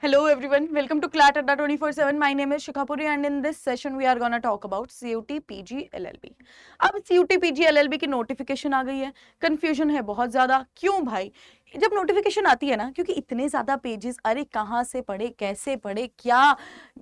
Hello everyone, welcome to CLAT Adda 24/7. My name is Shikha Puri and in this session we are gonna talk about CUT PG LLB. अब CUT PG LLB की notification आ गई है, confusion है बहुत ज्यादा। क्यों भाई? जब नोटिफिकेशन आती है ना, क्योंकि इतने ज्यादा पेजेस, अरे कहाँ से पढ़े, कैसे पढ़े, क्या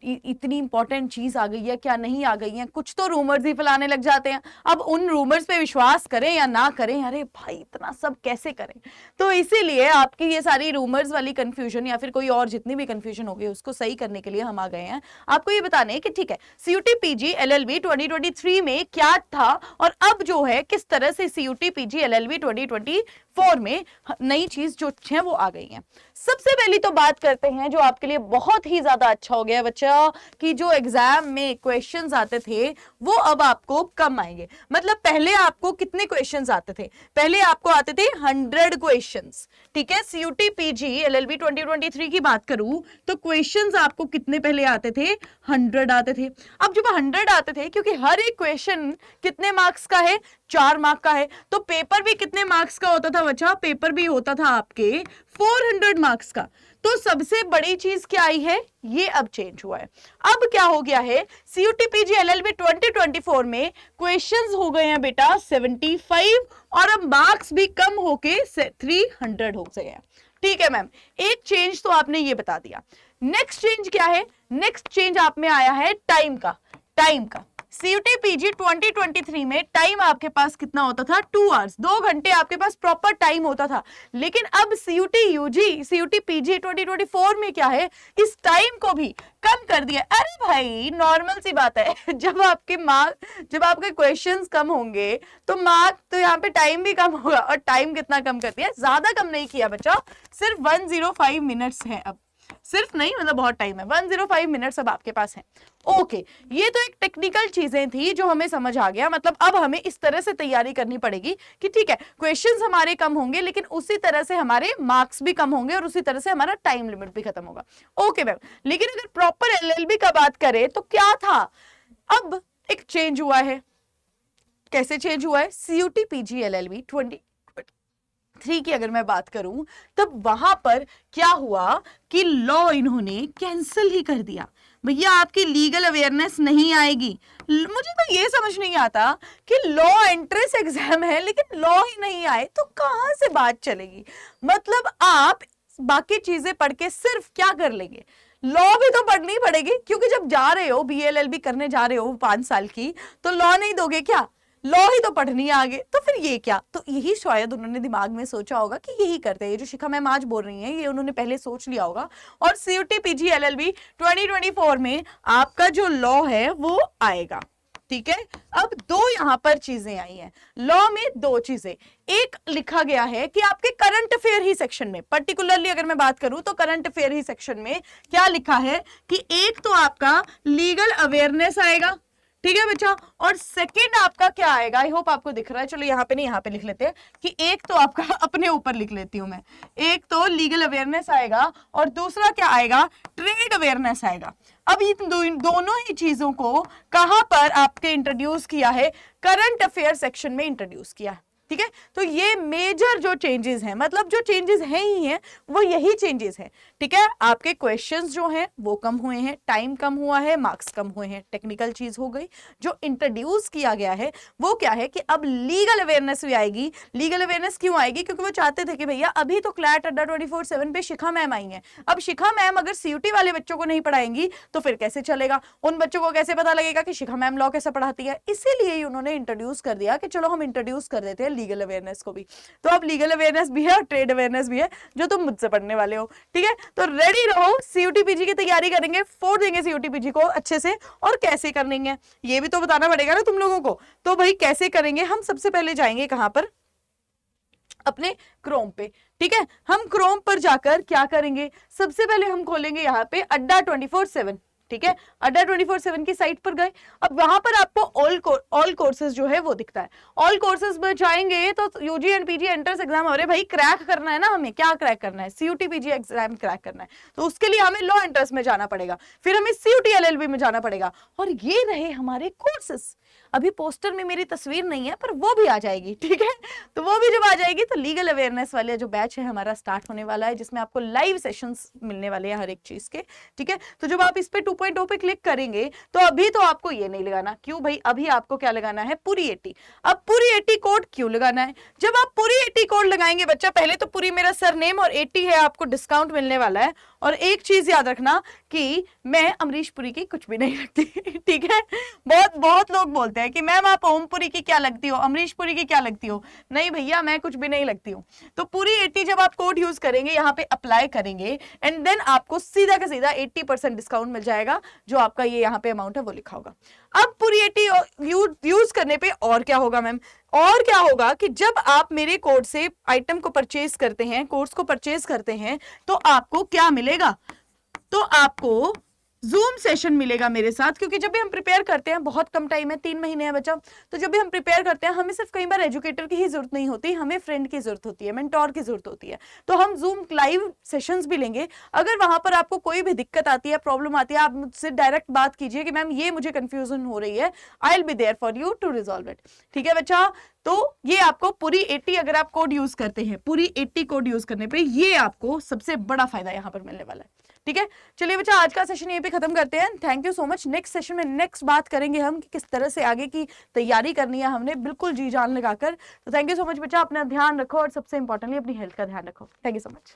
इतनी इंपॉर्टेंट चीज आ गई है, क्या नहीं आ गई है, कुछ तो रूमर्स ही फैलाने लग जाते हैं। अब उन रूमर्स पे विश्वास करें या ना करें, अरे भाई इतना सब कैसे करें? तो इसीलिए आपकी ये सारी रूमर्स वाली कंफ्यूजन या फिर कोई और जितनी भी कंफ्यूजन हो गई उसको सही करने के लिए हम आ गए हैं आपको ये बताने कि ठीक है CUT PG LLB 2023 में क्या था और अब जो है किस तरह से CUT PG LLB 2024 में नई चीज जो है वो आ गई है। सबसे पहली तो बात करते हैं जो आपके लिए बहुत ही ज्यादा अच्छा हो गया बच्चा कि जो एग्जाम में क्वेश्चंस आते थे वो अब आपको कम आएंगे। मतलब पहले आपको कितने क्वेश्चंस आते थे? पहले आपको आते थे 100 क्वेश्चंस, ठीक है। CUT PG LLB 2023 की बात करूं तो क्वेश्चंस आपको कितने पहले आते थे? 100 आते थे। अब जब 100 आते थे, क्योंकि हर एक क्वेश्चन कितने मार्क्स का है? 4 मार्क का है, तो पेपर भी कितने मार्क्स का होता था बच्चा? पेपर भी होता था आपके 400 मार्क्स का। तो सबसे बड़ी चीज क्या आई है? ये अब चेंज हुआ है। अब क्या हो गया है? CUT PG LLB 2024 में क्वेश्चंस हो गए हैं बेटा 75 और अब मार्क्स भी कम होके 300 हो गए हैं। ठीक है मैम, एक चेंज तो आपने ये बता दिया। नेक्स्ट चेंज क्या है? नेक्स्ट चेंज आप में आया है टाइम का। CUT PG 2023 में टाइम आपके पास कितना होता था? 2 आवर्स, 2 घंटे आपके पास प्रॉपर टाइम होता था। लेकिन अब CUT PG 2024 में क्या है? इस टाइम को भी कम कर दिया। अरे भाई नॉर्मल सी बात है जब आपके क्वेश्चंस कम होंगे तो मार्क तो यहाँ पे टाइम भी कम होगा। और टाइम कितना कम कर दिया? ज्यादा कम नहीं किया बच्चा, सिर्फ 105 मिनट्स है। अब सिर्फ नहीं, मतलब बहुत टाइम है, 105 मिनट्स अब आपके पास है। ओके, ये तो एक टेक्निकल चीजें थी जो हमें समझ आ गया। मतलब अब हमें इस तरह से तैयारी करनी पड़ेगी कि ठीक है क्वेश्चंस हमारे कम होंगे लेकिन उसी तरह से हमारे मार्क्स भी कम होंगे और उसी तरह से हमारा टाइम लिमिट भी खत्म होगा। ओके मैम, लेकिन अगर प्रॉपर LLB का बात करें तो क्या था? अब एक चेंज हुआ है। कैसे चेंज हुआ है? CUT PG LLB 2023 की अगर मैं बात करूं तब वहां पर क्या हुआ कि लॉ इन्होंने कैंसिल ही कर दिया। भैया आपकी लीगल अवेयरनेस नहीं आएगी। मुझे तो ये समझ नहीं आता कि लॉ एंट्रेंस एग्जाम है लेकिन लॉ ही नहीं आए तो कहां से बात चलेगी? मतलब आप बाकी चीजें पढ़ के सिर्फ क्या कर लेंगे? लॉ भी तो पढ़नी पड़ेगी, क्योंकि जब जा रहे हो BLLB करने जा रहे हो 5 साल की, तो लॉ नहीं दोगे क्या? लॉ ही तो पढ़नी है आगे, तो फिर ये क्या? तो यही शायद उन्होंने दिमाग में सोचा होगा कि यही करते हैं। ये जो शिखा मैम आज बोल रही हैं ये उन्होंने पहले सोच लिया होगा। और CUT PG LLB 2024 में आपका जो लॉ है वो आएगा। ठीक है, अब 2 यहां पर चीजें आई हैं लॉ में। 2 चीजें, एक लिखा गया है कि आपके करंट अफेयर ही सेक्शन में, पर्टिकुलरली अगर मैं बात करूं तो करंट अफेयर ही सेक्शन में क्या लिखा है कि एक तो आपका लीगल अवेयरनेस आएगा, ठीक है बच्चा, और सेकंड आपका क्या आएगा? आई होप आपको दिख रहा है, चलो यहाँ पे नहीं, यहाँ पे लिख लेते हैं कि एक तो आपका अपने ऊपर लिख लेती हूं मैं, एक तो लीगल अवेयरनेस आएगा और दूसरा क्या आएगा? ट्रेड अवेयरनेस आएगा। अब इन दोनों ही चीजों को कहां पर आपके इंट्रोड्यूस किया है? करंट अफेयर सेक्शन में इंट्रोड्यूस किया है। ठीक है, तो ये मेजर जो चेंजेस हैं, मतलब जो चेंजेस हैं ही हैं वो यही चेंजेस हैं। ठीक है, आपके क्वेश्चंस जो हैं वो कम हुए हैं, टाइम कम हुआ है, मार्क्स कम हुए हैं, टेक्निकल चीज हो गई। जो इंट्रोड्यूस किया गया है वो क्या है कि अब लीगल अवेयरनेस भी आएगी। लीगल अवेयरनेस क्यों आएगी? क्योंकि वो चाहते थे कि भैया अभी तो CLAT Adda 24/7 पे शिखा मैम आई हैं, अब शिखा मैम अगर CUT वाले बच्चों को नहीं पढ़ाएंगी तो फिर कैसे चलेगा? उन बच्चों को कैसे पता लगेगा कि शिखा मैम लॉ कैसे पढ़ाती है? इसीलिए उन्होंने इंट्रोड्यूस कर दिया कि चलो हम इंट्रोड्यूस कर देते हैं लीगल अवेयरनेस को भी। तो अब लीगल अवेयरनेस भी है और ट्रेड अवेयरनेस भी है जो तुम मुझसे पढ़ने वाले हो। ठीक है, तो रेडी रहो, CUT PG की तैयारी करेंगे, फोड़ देंगे CUT PG को अच्छे से। और कैसे करेंगे ये भी तो बताना पड़ेगा ना तुम लोगों को। तो भाई कैसे करेंगे? हम सबसे पहले जाएंगे कहां पर? अपने क्रोम पे। ठीक है, हम क्रोम पर जाकर क्या करेंगे? सबसे पहले हम खोलेंगे यहाँ पे Adda 24/7। ठीक है। अड्डा 24/7 की साइट पर गए, अब वहां पर आपको ऑल कोर्सेज जो है वो दिखता है। ऑल कोर्सेज में जाएंगे तो UG and PG entrance exam, अरे भाई क्रैक करना है ना, हमें क्या क्रैक करना है, सीयूटी पीजी एग्जाम क्रैक करना है, तो उसके लिए हमें लॉ एंट्रेंस में जाना पड़ेगा, फिर हमें सीयूटी एलएलबी में जाना पड़ेगा, और ये रहे हमारे कोर्सेज। अभी पोस्टर में मेरी तस्वीर नहीं है पर वो भी आ जाएगी, ठीक है। तो वो भी जब आ जाएगी तो लीगल अवेयरनेस वाले जो बैच है हमारा स्टार्ट होने वाला है, जिसमें आपको लाइव सेशंस मिलने वाले हैं हर एक चीज के, ठीक है। तो जब आप इस पे 2.0 पे क्लिक करेंगे तो अभी तो आपको ये नहीं लगाना, क्यों भाई, अभी आपको क्या लगाना है, पूरी 80। अब पूरी 80 कोड क्यों लगाना है, जब आप पूरी 80 कोड लगाएंगे बच्चा, पहले तो पूरी मेरा सरनेम और 80 है, आपको डिस्काउंट मिलने वाला है। और एक चीज याद रखना कि मैं अमरीश पुरी की कुछ भी नहीं लगती, ठीक है। बहुत लोग बोलते हैं कि मैम आप ओमपुरी की क्या लगती हो, अमरीश पुरी की क्या लगती हो, नहीं भैया मैं कुछ भी नहीं लगती हूँ। तो पूरी 80 जब आप कोड यूज करेंगे, यहाँ पे अप्लाई करेंगे, एंड देन आपको सीधा का सीधा 80% डिस्काउंट मिल जाएगा, जो आपका ये यहाँ पे अमाउंट है वो लिखा होगा। अब पूरी 80 यूज करने पे और क्या होगा मैम, और क्या होगा कि जब आप मेरे कोड से आइटम को परचेज करते हैं, कोर्स को परचेज करते हैं, तो आपको क्या मिलेगा, तो आपको जूम सेशन मिलेगा मेरे साथ, क्योंकि जब भी हम प्रिपेयर करते हैं, बहुत कम टाइम है, 3 महीने है बच्चा, तो जब भी हम प्रिपेयर करते हैं हमें सिर्फ कई बार एजुकेटर की ही जरूरत नहीं होती, हमें फ्रेंड की जरूरत होती है, मेंटोर की जरूरत होती है। तो हम जूम लाइव सेशंस भी लेंगे। अगर वहां पर आपको कोई भी दिक्कत आती है, प्रॉब्लम आती है, आप मुझसे डायरेक्ट बात कीजिए कि मैम ये मुझे कंफ्यूजन हो रही है, I will be there for you to resolve it, ठीक है बच्चा। तो ये आपको पूरी 80 अगर आप कोड यूज करते हैं, पूरी 80 कोड यूज करने पे ये आपको सबसे बड़ा फायदा यहाँ पर मिलने वाला है, ठीक है। चलिए बच्चा आज का सेशन यहीं पे खत्म करते हैं। Thank you so much. Next session में नेक्स्ट बात करेंगे हम कि किस तरह से आगे की तैयारी करनी है हमने, बिल्कुल जी जान लगाकर। तो थैंक यू सो मच बच्चा, अपना ध्यान रखो और सबसे इंपॉर्टेंटली अपनी हेल्थ का ध्यान रखो। Thank you so much.